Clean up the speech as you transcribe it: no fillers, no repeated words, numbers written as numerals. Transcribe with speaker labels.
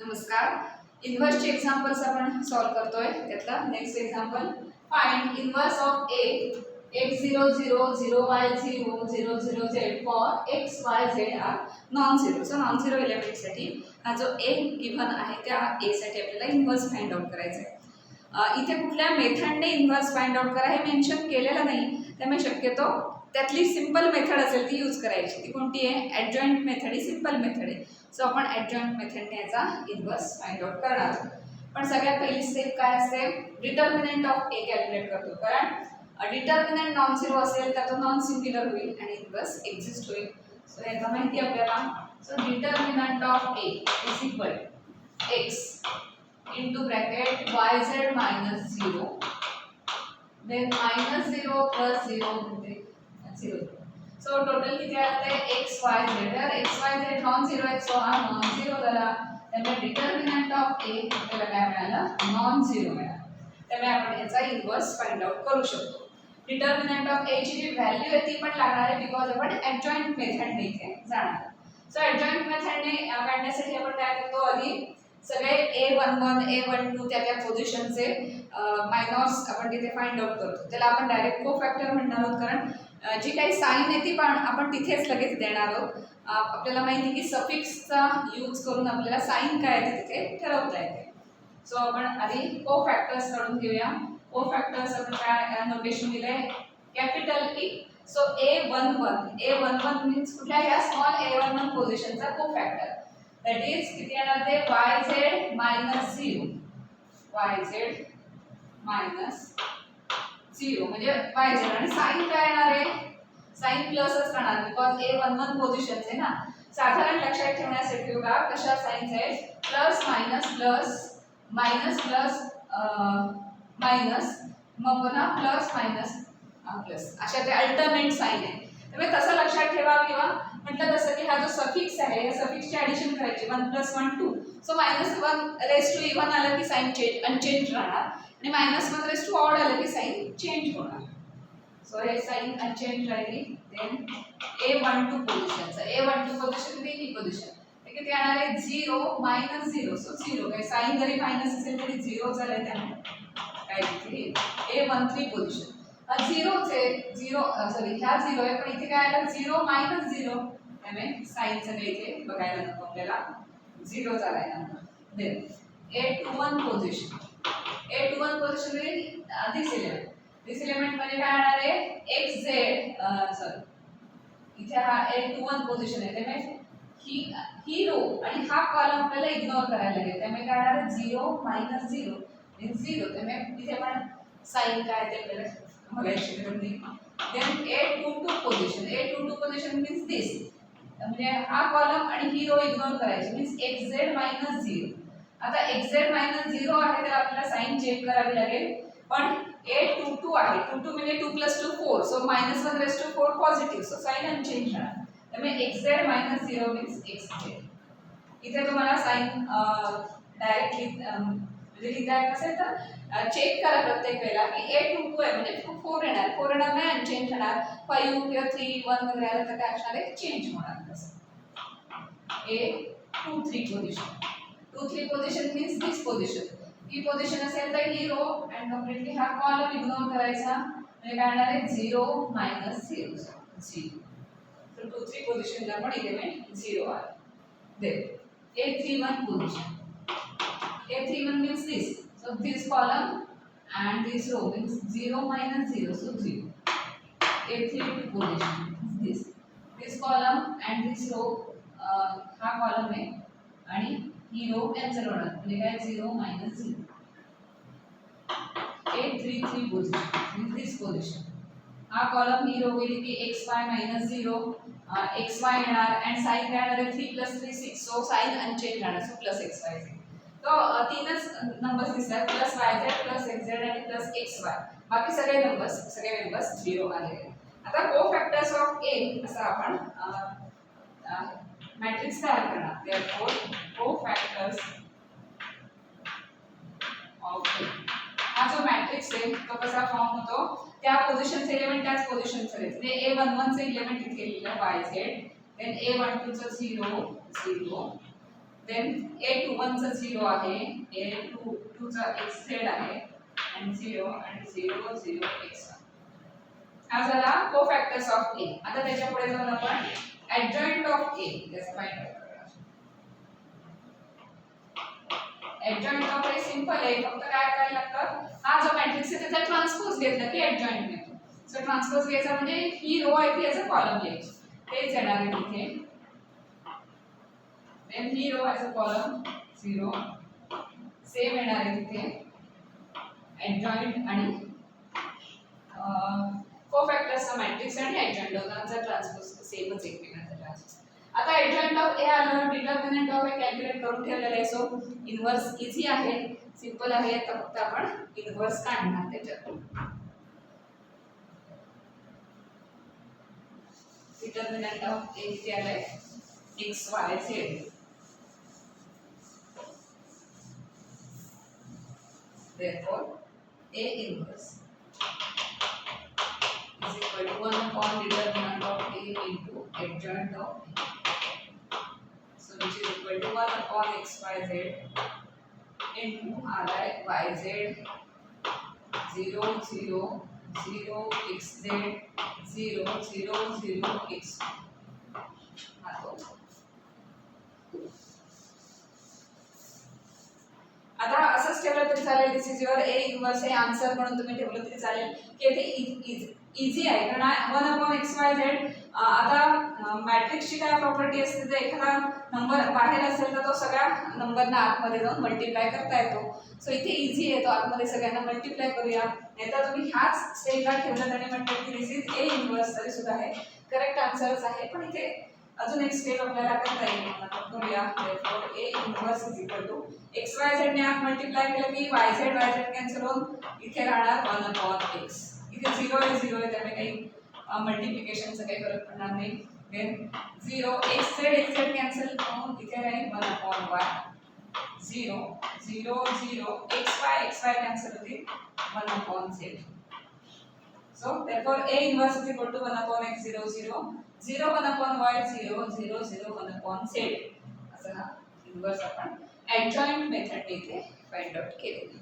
Speaker 1: नमस्कार. इन्व्हर्सचे एक्झाम्पल्स आपण सॉल्व करतोय. त्यातला next example, find inverse of a x0 0 0y0 0 0 z for x y z are non zero. So non zero एलिमेंटसाठी हा जो a गिव्हन आहे त्या a साठी आपल्याला इन्व्हर्स फाइंड आउट करायचं आहे. इथे कुठल्या मेथडने इन्व्हर्स फाइंड आउट करा हे मेन्शन केलेलं नाही, त्यामुळे शक्यतो त्यातली सिंपल मेथड असेल ती यूज करायची. ती कोणती आहे? ॲडजॉइंट मेथड ही सिंपल मेथड आहे. सो आपण ॲडजॉइंट मेथडने याचा इन्व्हर्स फाइंड आउट करणार. पण सगळ्यात पहिली स्टेप काय असते? डिटर्मिनंट ऑफ ए कॅल्क्युलेट करतो, कारण डिटर्मिनंट नॉन झिरो असेल तर तो नॉन सिंग्युलर होईल आणि इन्व्हर्स एक्झिस्ट होईल. सो याचा माहिती आपल्याला. So determinant of A is equal x into bracket yz minus 0 then minus 0 plus 0 होते 0. सो टोटल किती आले? x y z. तर x y z non zero आहे, सो हा नॉन झिरो झाला. त्यामुळे डिटर्मिनंट ऑफ a आपल्याला काय मिळालं? नॉन झिरो मिळालं. त्यामुळे आपण याचा इन्व्हर्स फाइंड आउट करू शकतो. डिटर्मिनंट ऑफ a ची जी व्हॅल्यू आहे ती पण लागणार आहे, बिकॉज आपण ॲडजॉइंट मेथडने इथे जाणार. सो ॲडजॉइंट मेथडने काढण्यासाठी आपण काय करतो? आधी सगळे a11 a12 त्या पोझिशनचे मायनॉर्स आपण तिथे फाइंड आउट करतो. त्याला आपण डायरेक्ट को फॅक्टर म्हणणार आहोत, कारण जी काही साईन आहे ती पण आपण तिथेच लगेच देणार आहोत. आपल्याला माहिती की सफिक्सचा यूज करून आपल्याला साईन काय आहे तिथे ठरवता येते. सो आपण आधी को फॅक्टर्स काढून घेऊया. को फॅक्टर्स आपण काय नोटेशन दिलंय? Capital E. So a11 means कुठल्या या स्मॉल a11 पोझिशनचा को फॅक्टर. That is किती येणार ते? yz minus 0. yz minus 0 म्हणजे yz आणि साइन काय येणार आहे? साइन प्लसच राहणार, बिकॉज a11 पोझिशन आहे ना. साधारण लक्षात ठेवण्यासाठी बघा कशा साइन्स आहेत. Plus minus plus minus plus minus मग पुन्हा प्लस मायनस प्लस अशा ते अल्टरनेट साइन आहे. त्यामुळे तसं लक्षात ठेवा. किंवा म्हटलं तसं की हा जो सफिक्स आहे या सफिक्सची ॲडिशन करायची 1 + 1 2. सो -1 रेस टू इव्हन आलं की साइन अनचेंज राहणार आणि -1 रेस टू ऑड आलं की साइन चेंज होणार. सो हे साइन अनचेंज राहिली. देन a12 पोझिशनचं a12 पोझिशन ही पोझिशन किती येणार आहे? 0 -0. सो 0 काय साइन जरी मायनस असेल तरी 0 झालंय. त्यामुळे काय तिथे a13 पोझिशन 0 सॉरी ह्या 0 आहे, पण इथे काय आलं? 0 -0. त्यामुळे साइन सगळे इथे बघायला नको आपल्याला. 0 झालाय number. Then a21 position. a21 position मध्ये दिस एलिमेंट मध्ये काय येणार आहे? xz सॉरी इथे हा a21 पोझिशन आहे. त्यामुळे ही रो आणि हा कॉलम आपल्याला इग्नोर करायला लागेल. त्यामुळे काय येणार आहे? 0 -0 मीन्स 0. त्यामुळे इथे पण साइन काय ते आपल्याला बघायची गरज नाही. Then a22 position. a22 position means this, म्हणजे हा कॉलम आणि ही रो इग्नोर करायची मीन्स xz - 0. आता xz - 0 आहे तर आपल्याला साइन चेक करावी लागेल. पण a22 आहे, 22 म्हणजे 2 + 2 4. So -1 raise to 4 positive. So sign unchanged राहणार. त्यामुळे xz - 0 मीन्स xz. इथे तुम्हाला साइन डायरेक्टली म्हणजे लिहिता येत असेल तर चेक करा प्रत्येक वेळेला की a22 आहे म्हणजे 4 येणार. 4 येणार नाही, अनचेंज होणार. 5 किंवा 3 1 वगैरे आलं तर काय असणार आहे? चेंज होणार. a23 position. 23 पोझिशन मीन्स दिस पोझिशन. ही पोझिशन असेल तर ही रो अँड कम्प्लीटली हा कॉलम इग्नोर करायचा. म्हणजे काय येणार आहे? 0 -0 0. तर 23 पोझिशनला पण एलिमेंट 0 आहे. Then a31 position. a31 means this. So this column and this row means 0 - 0. So 0. a32 position is this. This column and this row हा column आहे आणि ही row cancel होणार. म्हणजे काय? 0 - 0. a33 position means this position. हा column ही row गेली की xy - 0. xy येणार and sin काय येणार आहे? 3 + 3 6. सो साइन अनचेंज राहणार. So +xyz. तो तीनच नंबर्स दिसतात, +yz +xz आणि +xy. बाकी सगळे मेंबर्स 0 आलेले. आता को फॅक्टर्स ऑफ a असं आपण मॅट्रिक्स तयार करणार. देअरफॉर को फॅक्टर्स ऑफ a हा जो मॅट्रिक्स आहे तो कसा फॉर्म होतो? त्या पोझिशनचे एलिमेंट त्याच पोझिशनचे आहेत. ते a11 चे एलिमेंट इथे लिहिलं yz. देन a12 चं 0 0. देन a21 चा 0 आहे, a22 चा xz आहे आणि 0 आणि 0 0 x. हा झाला कोफॅक्टर्स ऑफ a. आता त्याच्या पुढे जाऊन आपण ऍडजॉइंट ऑफ a त्याचा फाइंड आउट करणार. ऍडजॉइंट ऑफ a सिंपल आहे, फक्त काय करायला लागतं, हा जो मॅट्रिक्स आहे त्याचा ट्रान्सपोज घेतला की ऍडजॉइंट मिळतो. सो ट्रान्सपोज घ्यायचा म्हणजे ही रो आहे ती याचा कॉलम घ्यायची, तेच येणार आहे तिथे. देन ही row as a column 0 same येणार आहे तिथे. ऍडजॉइंट आणि कोफॅक्टर्सचा मॅट्रिक्स आणि ऍडजॉइंट दोघांचा ट्रान्सपोज सेमच एकमेकांचा ट्रान्सपोज. आता ऍडजॉइंट ऑफ ए आलं, डिटर्मिनंट ऑफ ए कॅल्क्युलेट करून ठेवलेला आहे. सो इन्व्हर्स इझी आहे, सिंपल आहे. आता फक्त आपण इन्व्हर्स काढणार त्याच्यात. डिटर्मिनंट ऑफ ए किती आलंय, x y z. Therefore a inverse is equal to 1 upon determinant of a into adjoint of a. So which is equal to 1 upon x y z into r I y z 0 0 0 x z 0 0 0 x. आता असंच ठेवलं तरी चालेल. दिस is your A inverse हे answer म्हणून तुम्ही ठेवलं तरी चालेल की ते इझी आहे, कारण 1 अपॉन एक्स वाय झेड. आता मॅट्रिक्सची काय प्रॉपर्टी असते, जर एखादा नंबर बाहेर असेल तर तो सगळ्या नंबरना आतमध्ये जाऊन मल्टिप्लाय करता येतो. सो इथे इझी आहे, तो आतमध्ये सगळ्यांना मल्टिप्लाय करूया. नाहीतर तुम्ही ह्याच स्टेजला ठेवलं आणि म्हटलं की दिस इज ए इन्व्हर्स तरी सुद्धा आहे करेक्ट आन्सरच आहे. पण इथे अजून एक स्टेप आपल्याला करता येईल. करूया. therefore a inverse is equal to x y z ने आत मल्टिप्लाय केलं की y z कॅन्सल होऊन इथे राहणार 1 upon x. इथे 0 आहे 0 आहे, त्यामुळे काही मल्टिप्लिकेशनचा काही फरक पडणार नाही. देन 0 x z कॅन्सल होऊन इथे राहील 1 upon y. 0 0 0 x y cancel होतील 1 upon z. So therefore a inverse is equal to 1 upon x 0 0 0 1 upon y 0 0 0 1 upon z. असा हा इन्व्हर्स आपण ऍडजॉइंट मेथड इथे फाइंड आउट केलेला.